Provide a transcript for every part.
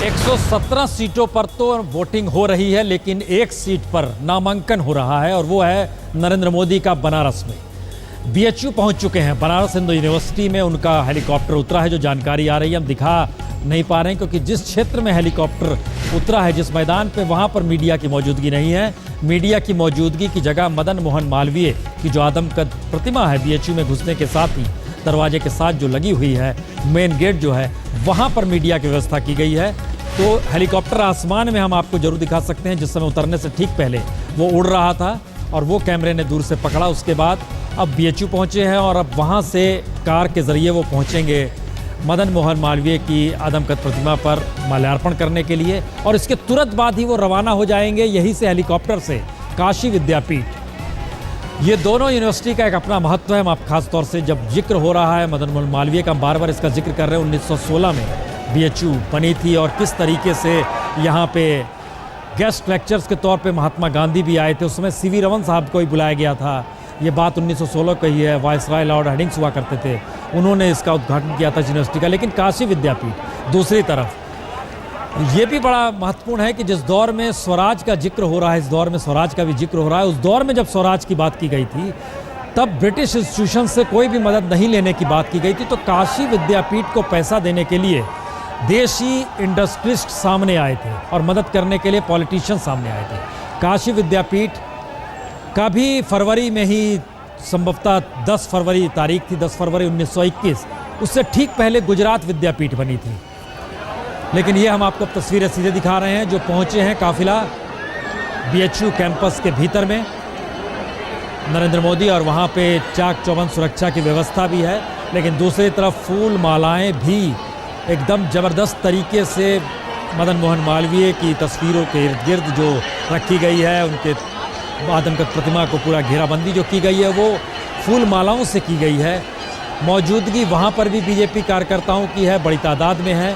117 सीटों पर तो वोटिंग हो रही है, लेकिन एक सीट पर नामांकन हो रहा है और वो है नरेंद्र मोदी का बनारस में। बीएचयू पहुंच चुके हैं। बनारस हिंदू यूनिवर्सिटी में उनका हेलीकॉप्टर उतरा है। जो जानकारी आ रही है हम दिखा नहीं पा रहे हैं क्योंकि जिस क्षेत्र में हेलीकॉप्टर उतरा है, जिस मैदान पे, वहां पर मीडिया की मौजूदगी नहीं है। मीडिया की मौजूदगी की जगह मदन मोहन मालवीय की जो आदमकद प्रतिमा है बीएचयू में घुसने के साथ ही दरवाजे के साथ जो लगी हुई है, मेन गेट जो है, वहां पर मीडिया की व्यवस्था की गई है। तो हेलीकॉप्टर आसमान में हम आपको जरूर दिखा सकते हैं। जिस समय उतरने से ठीक पहले वो उड़ रहा था और वो कैमरे ने दूर से पकड़ा। उसके बाद अब बीएचयू पहुंचे हैं और अब वहां से कार के जरिए वो पहुंचेंगे मदन मोहन मालवीय की आदमकद प्रतिमा पर माल्यार्पण करने के लिए और इसके तुरंत बाद ही वो रवाना हो जाएंगे यहीं से हेलीकॉप्टर से काशी विद्यापीठ। ये दोनों यूनिवर्सिटी का एक अपना महत्व है। हम आप खास तौर से जब जिक्र हो रहा है मदन मोहन मालवीय का, बार बार इसका जिक्र कर रहे हैं। 1916 में बीएचयू बनी थी और किस तरीके से यहाँ पे गेस्ट लेक्चर्स के तौर पे महात्मा गांधी भी आए थे। उस समय सीवी रमन साहब को ही बुलाया गया था। ये बात 1916 की ही है। वायसराय लॉर्ड हेडिंग्स हुआ करते थे, उन्होंने इसका उद्घाटन किया था यूनिवर्सिटी का। लेकिन काशी विद्यापीठ दूसरी तरफ, ये भी बड़ा महत्वपूर्ण है कि जिस दौर में स्वराज का जिक्र हो रहा है, इस दौर में स्वराज का भी जिक्र हो रहा है। उस दौर में जब स्वराज की बात की गई थी तब ब्रिटिश इंस्टीट्यूशन से कोई भी मदद नहीं लेने की बात की गई थी। तो काशी विद्यापीठ को पैसा देने के लिए देशी इंडस्ट्रिस्ट सामने आए थे और मदद करने के लिए पॉलिटिशियन सामने आए थे। काशी विद्यापीठ का भी फरवरी में ही, संभवतः 10 फरवरी तारीख थी, 10 फरवरी 1921, उससे ठीक पहले गुजरात विद्यापीठ बनी थी। लेकिन ये हम आपको तस्वीरें सीधे दिखा रहे हैं। जो पहुंचे हैं काफिला बीएचयू कैंपस के भीतर में नरेंद्र मोदी, और वहाँ पे चाक चौबंद सुरक्षा की व्यवस्था भी है। लेकिन दूसरी तरफ फूल मालाएं भी एकदम ज़बरदस्त तरीके से मदन मोहन मालवीय की तस्वीरों के इर्द गिर्द जो रखी गई है, उनके आदमकद प्रतिमा को पूरा घेराबंदी जो की गई है वो फूल मालाओं से की गई है। मौजूदगी वहाँ पर भी बीजेपी कार्यकर्ताओं की है, बड़ी तादाद में है।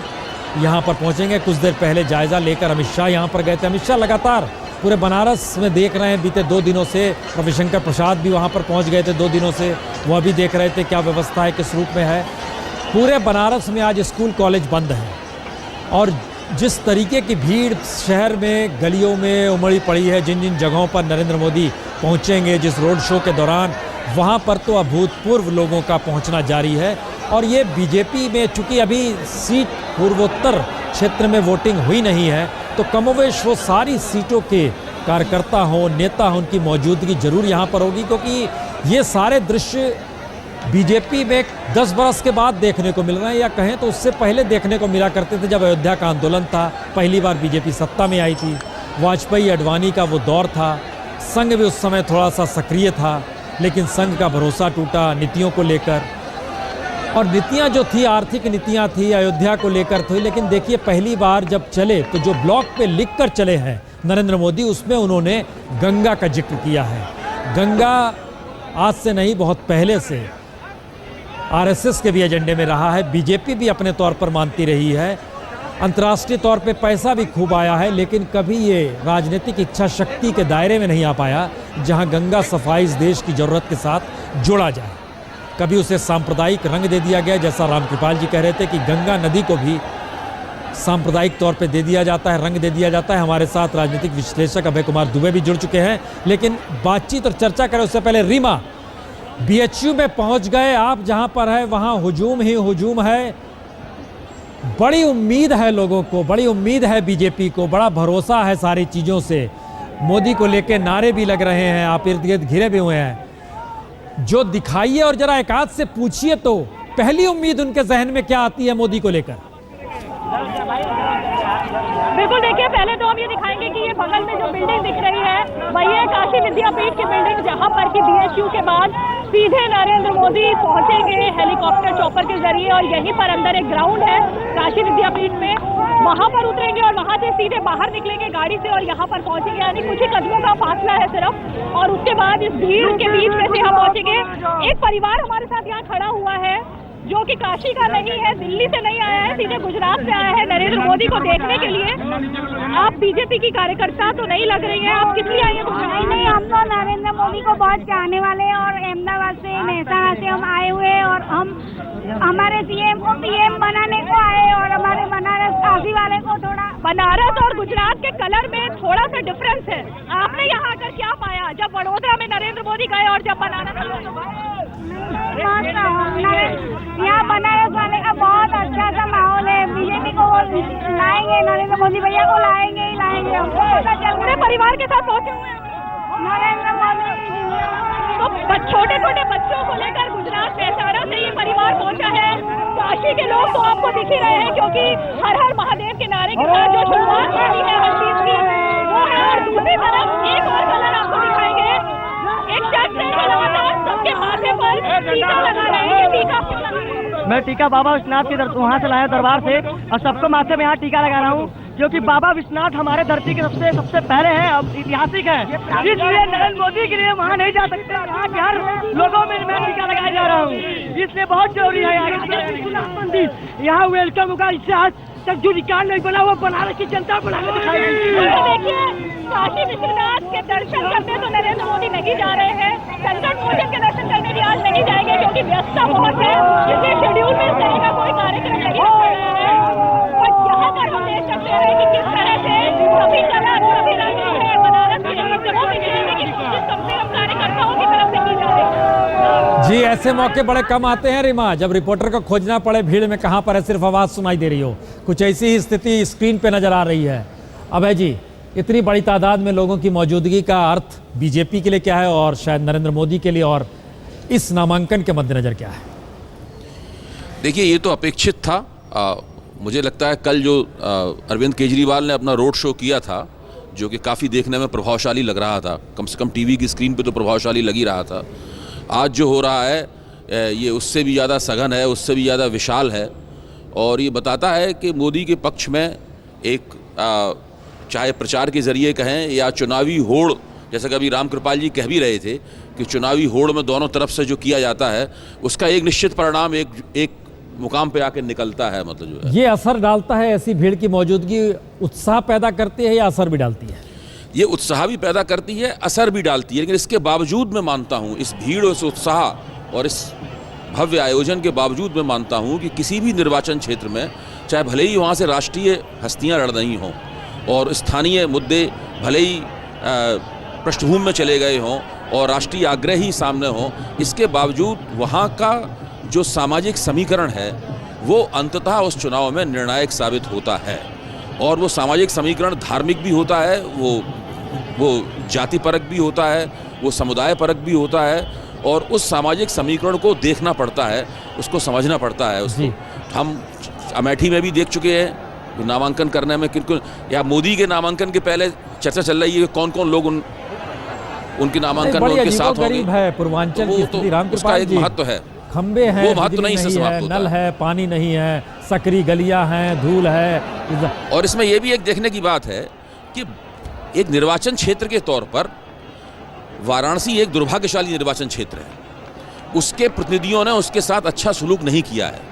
यहाँ पर पहुँचेंगे। कुछ देर पहले जायज़ा लेकर अमित शाह यहाँ पर गए थे। अमित शाह लगातार पूरे बनारस में देख रहे हैं। बीते 2 दिनों से रविशंकर प्रसाद भी वहाँ पर पहुँच गए थे 2 दिनों से। वह भी देख रहे थे क्या व्यवस्था है, किस रूप में है। पूरे बनारस में आज स्कूल कॉलेज बंद हैं और जिस तरीके की भीड़ शहर में गलियों में उमड़ी पड़ी है, जिन जिन जगहों पर नरेंद्र मोदी पहुँचेंगे जिस रोड शो के दौरान, वहाँ पर तो अभूतपूर्व लोगों का पहुँचना जारी है। और ये बीजेपी में चूँकि अभी सीट पूर्वोत्तर क्षेत्र में वोटिंग हुई नहीं है, तो कमोवेश वो सारी सीटों के कार्यकर्ता हों, नेता हों, उनकी मौजूदगी जरूर यहाँ पर होगी। क्योंकि ये सारे दृश्य बीजेपी में 10 बरस के बाद देखने को मिल रहे हैं, या कहें तो उससे पहले देखने को मिला करते थे जब अयोध्या का आंदोलन था, पहली बार बीजेपी सत्ता में आई थी। वाजपेयी अडवाणी का वो दौर था। संघ भी उस समय थोड़ा सा सक्रिय था, लेकिन संघ का भरोसा टूटा नीतियों को लेकर। और नीतियाँ जो थी, आर्थिक नीतियाँ थी, अयोध्या को लेकर थी। लेकिन देखिए पहली बार जब चले तो जो ब्लॉक पे लिख कर चले हैं नरेंद्र मोदी, उसमें उन्होंने गंगा का जिक्र किया है। गंगा आज से नहीं, बहुत पहले से आरएसएस के भी एजेंडे में रहा है। बीजेपी भी अपने तौर पर मानती रही है। अंतर्राष्ट्रीय तौर पे पैसा भी खूब आया है, लेकिन कभी ये राजनीतिक इच्छा शक्ति के दायरे में नहीं आ पाया जहां गंगा सफाई इस देश की ज़रूरत के साथ जोड़ा जाए। कभी उसे सांप्रदायिक रंग दे दिया गया, जैसा रामकृपाल जी कह रहे थे कि गंगा नदी को भी सांप्रदायिक तौर पे दे दिया जाता है, रंग दे दिया जाता है। हमारे साथ राजनीतिक विश्लेषक अभय कुमार दुबे भी जुड़ चुके हैं। लेकिन बातचीत और चर्चा करें उससे पहले रीमा, बीएचयू में पहुंच गए आप, जहां पर है वहां हुजूम ही हुजूम है। बड़ी उम्मीद है लोगों को, बड़ी उम्मीद है बीजेपी को, बड़ा भरोसा है सारी चीज़ों से। मोदी को लेके नारे भी लग रहे हैं, आप इर्द गिर्द घिरे भी हुए हैं। जो दिखाइए और जरा एक आध से पूछिए तो पहली उम्मीद उनके जहन में क्या आती है मोदी को लेकर? बिल्कुल, देखिए पहले तो हम ये दिखाएंगे कि ये बगल में जो बिल्डिंग दिख रही है वही है काशी विद्यापीठ की बिल्डिंग, जहां पर कि बीएचयू के बाद सीधे नरेंद्र मोदी पहुंचेंगे हेलीकॉप्टर चॉपर के जरिए। और यहीं पर अंदर एक ग्राउंड है काशी विद्यापीठ में, वहां पर उतरेंगे और वहां से सीधे बाहर निकलेंगे गाड़ी से और यहाँ पर पहुंचेंगे। यानी कुछ ही कदमों का फासला है सिर्फ। और उसके बाद इस भीड़ के बीच में से हम पहुंचेंगे। एक परिवार हमारे साथ यहाँ खड़ा हुआ है जो कि काशी का नहीं है, दिल्ली से नहीं आया है, सीधे गुजरात से आया है नरेंद्र मोदी को देखने के लिए। आप बीजेपी की कार्यकर्ता तो नहीं लग रही हैं, आप किस लिए आई हैं? नहीं, हम तो नरेंद्र मोदी को बहुत चाहने वाले हैं और अहमदाबाद से, मेहसाणा से हम आए हुए हैं और हम हमारे सीएम को पीएम बनाने को आए और हमारे बनारस काशी वाले को थोड़ा बनारस और गुजरात के कलर में थोड़ा सा डिफरेंस है। आपने यहाँ आकर क्या पाया जब वडोदरा में नरेंद्र मोदी गए और जब बनारस यहाँ बनारस वाले का बहुत अच्छा सा माहौल है। बीजेपी को लाएंगे, नरेंद्र मोदी भैया को लाएंगे ही लाएंगे। हमको पता चल पूरे परिवार के साथ पहुँचे हुए हैं नरेंद्र मोदी। तो छोटे छोटे बच्चों को लेकर गुजरात बेसारा से ये परिवार पहुंचा है। काशी के लोग तो आपको दिख ही रहे हैं क्योंकि हर हर महादेव के नारे के साथ जो शुरुआत हुई है हर चीज की वो है। और दूसरी तरफ एक और कलर आपको दिखाएंगे, एक शख्स है जो लगातार सबके माथे पर टीका लगा रहे हैं। टीका क्यों लगा रहे हैं? मैं टीका बाबा विश्वनाथ के वहाँ से लाया दरबार से, और सबको माथे में यहाँ टीका लगा रहा हूँ क्योंकि बाबा विश्वनाथ हमारे धरती के सबसे पहले हैं, अब ऐतिहासिक है, इसलिए नरेंद्र मोदी के लिए वहाँ नहीं जा सकते। यहाँ के हर लोगों में मैं टीका लगाया जा रहा हूँ, इसलिए बहुत जरूरी है। यहाँ वेलकम होगा, इससे आज तक जो रिकॉर्ड नहीं बना वो बनारस की जनता बना के दिखाएगी। देखिए काशी विश्वनाथ के दर्शन करने तो नरेंद्र मोदी नहीं जा रहे हैं, संकट मोचन के दर्शन करने भी आज नहीं जाएंगे क्योंकि व्यस्तता बहुत है, इसलिए शेड्यूल में इस तरह का कोई कार्यक्रम नहीं हो रहा है। और यहाँ पर हम देख सकते हैं कि किस तरह से सभी कलर सभी रंग है बनारस के लोगों में मिलने की कोशिश कम से कम कार्यकर्ताओं की तरफ से की जा रही है। जी, ऐसे मौके बड़े कम आते हैं रिमा, जब रिपोर्टर को खोजना पड़े भीड़ में कहाँ पर है, सिर्फ आवाज़ सुनाई दे रही हो। कुछ ऐसी ही स्थिति स्क्रीन पे नजर आ रही है। अभय जी, इतनी बड़ी तादाद में लोगों की मौजूदगी का अर्थ बीजेपी के लिए क्या है और शायद नरेंद्र मोदी के लिए, और इस नामांकन के मद्देनजर क्या है? देखिए, ये तो अपेक्षित था। मुझे लगता है कल जो अरविंद केजरीवाल ने अपना रोड शो किया था, जो कि काफ़ी देखने में प्रभावशाली लग रहा था, कम से कम टीवी की स्क्रीन पे तो प्रभावशाली लग ही रहा था। आज जो हो रहा है ये उससे भी ज़्यादा सघन है, उससे भी ज़्यादा विशाल है, और ये बताता है कि मोदी के पक्ष में एक चाहे प्रचार के ज़रिए कहें या चुनावी होड़, जैसा कि अभी रामकृपाल जी कह भी रहे थे कि चुनावी होड़ में दोनों तरफ से जो किया जाता है उसका एक निश्चित परिणाम एक मुकाम पे आके निकलता है। मतलब जो है ये असर डालता है, ऐसी भीड़ की मौजूदगी उत्साह पैदा करती है या असर भी डालती है? ये उत्साह भी पैदा करती है, असर भी डालती है, लेकिन इसके बावजूद मैं मानता हूँ, इस भीड़ और इस उत्साह और इस भव्य आयोजन के बावजूद मैं मानता हूँ कि किसी भी निर्वाचन क्षेत्र में, चाहे भले ही वहाँ से राष्ट्रीय हस्तियाँ लड़ रही हों और स्थानीय मुद्दे भले ही पृष्ठभूमि में चले गए हों और राष्ट्रीय आग्रह ही सामने हों, इसके बावजूद वहाँ का जो सामाजिक समीकरण है वो अंततः उस चुनाव में निर्णायक साबित होता है। और वो सामाजिक समीकरण धार्मिक भी होता है, वो जाति परक भी होता है, वो समुदाय परक भी होता है, और उस सामाजिक समीकरण को देखना पड़ता है, उसको समझना पड़ता है। उसको हम अमेठी में भी देख चुके हैं, नामांकन करने में किन या मोदी के नामांकन के पहले चर्चा चल रही है कि कौन कौन लोग उनके नामांकन में उनके साथ होंगे। पूर्वांचल की स्थिति, उसका एक महत्व है, खंबे हैं, वो महत्व नहीं से समाप्त होता, नल है, पानी नहीं है, सकरी गलियां हैं, धूल है। और इसमें यह भी एक देखने की बात है कि एक निर्वाचन क्षेत्र के तौर पर वाराणसी एक दुर्भाग्यशाली निर्वाचन क्षेत्र है, उसके प्रतिनिधियों ने उसके साथ अच्छा सलूक नहीं किया है।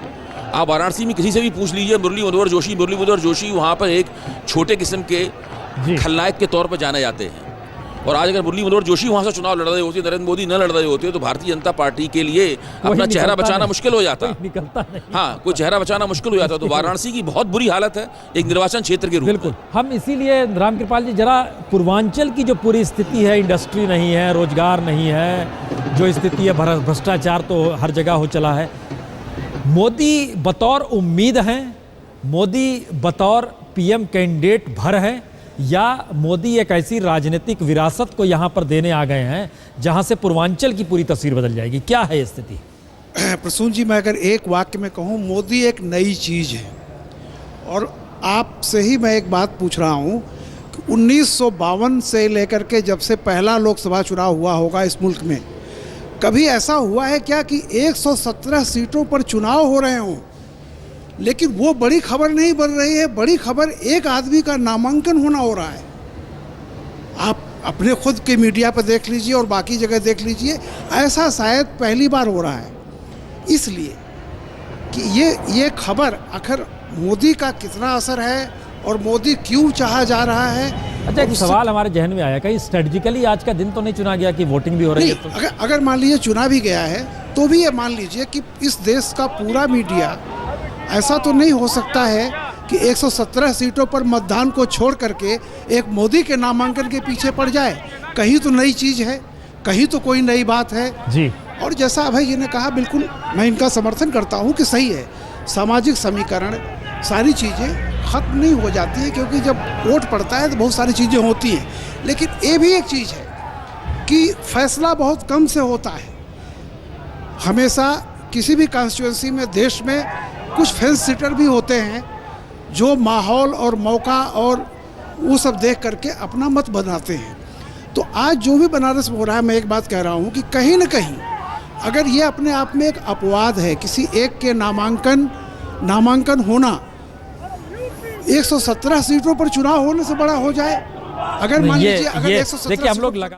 आप वाराणसी में किसी से भी पूछ लीजिए, मुरली मनोहर जोशी वहाँ पर एक छोटे किस्म के खलनायक के तौर पर जाने जाते हैं, और आज अगर मुरली मनोहर जोशी वहाँ से चुनाव लड़ रहे होते, नरेंद्र मोदी न लड़ रहे होते, तो भारतीय जनता पार्टी के लिए अपना चेहरा बचाना मुश्किल हो जाता। हाँ, कोई चेहरा बचाना मुश्किल हो जाता। तो वाराणसी की बहुत बुरी हालत है एक निर्वाचन क्षेत्र के रूप में। बिल्कुल, हम इसीलिए रामकृपाल जी जरा पूर्वांचल की जो पूरी स्थिति है, इंडस्ट्री नहीं है, रोजगार नहीं है, जो स्थिति है, भ्रष्टाचार तो हर जगह हो चला है। मोदी बतौर उम्मीद हैं, मोदी बतौर पीएम कैंडिडेट भर है, या मोदी एक ऐसी राजनीतिक विरासत को यहाँ पर देने आ गए हैं जहाँ से पूर्वांचल की पूरी तस्वीर बदल जाएगी? क्या है स्थिति? प्रसून जी, मैं अगर एक वाक्य में कहूँ, मोदी एक नई चीज़ है। और आपसे ही मैं एक बात पूछ रहा हूँ कि 1952 से लेकर के जब से पहला लोकसभा चुनाव हुआ होगा इस मुल्क में, कभी ऐसा हुआ है क्या कि 117 सीटों पर चुनाव हो रहे हों लेकिन वो बड़ी खबर नहीं बन रही है? बड़ी खबर एक आदमी का नामांकन होना हो रहा है। आप अपने खुद के मीडिया पर देख लीजिए और बाकी जगह देख लीजिए, ऐसा शायद पहली बार हो रहा है। इसलिए कि ये खबर आखिर मोदी का कितना असर है और मोदी क्यों चाहा जा रहा है। अच्छा, एक सवाल हमारे जहन में आया, कहीं स्ट्रेटजिकली आज का दिन तो नहीं चुना गया कि वोटिंग भी हो रही है? तो अगर मान लीजिए चुना भी गया है तो भी ये मान लीजिए कि इस देश का पूरा मीडिया, ऐसा तो नहीं हो सकता है कि 117 सीटों पर मतदान को छोड़ करके एक मोदी के नामांकन के पीछे पड़ जाए। कहीं तो नई चीज़ है, कहीं तो कोई नई बात है जी। और जैसा अभय जी ने कहा, बिल्कुल मैं इनका समर्थन करता हूँ कि सही है, सामाजिक समीकरण सारी चीज़ें ख़त्म नहीं हो जाती हैं, क्योंकि जब वोट पड़ता है तो बहुत सारी चीज़ें होती हैं। लेकिन ये भी एक चीज़ है कि फैसला बहुत कम से होता है। हमेशा किसी भी कॉन्स्टिट्यूंसी में, देश में कुछ फेंस सिटर भी होते हैं जो माहौल और मौका और वो सब देख करके अपना मत बनाते हैं। तो आज जो भी बनारस में हो रहा है, मैं एक बात कह रहा हूँ कि कहीं ना कहीं अगर ये अपने आप में एक अपवाद है, किसी एक के नामांकन होना 117 सीटों पर चुनाव होने से बड़ा हो जाए। अगर मान लीजिए अगर 117 देखिए हम लोग लगा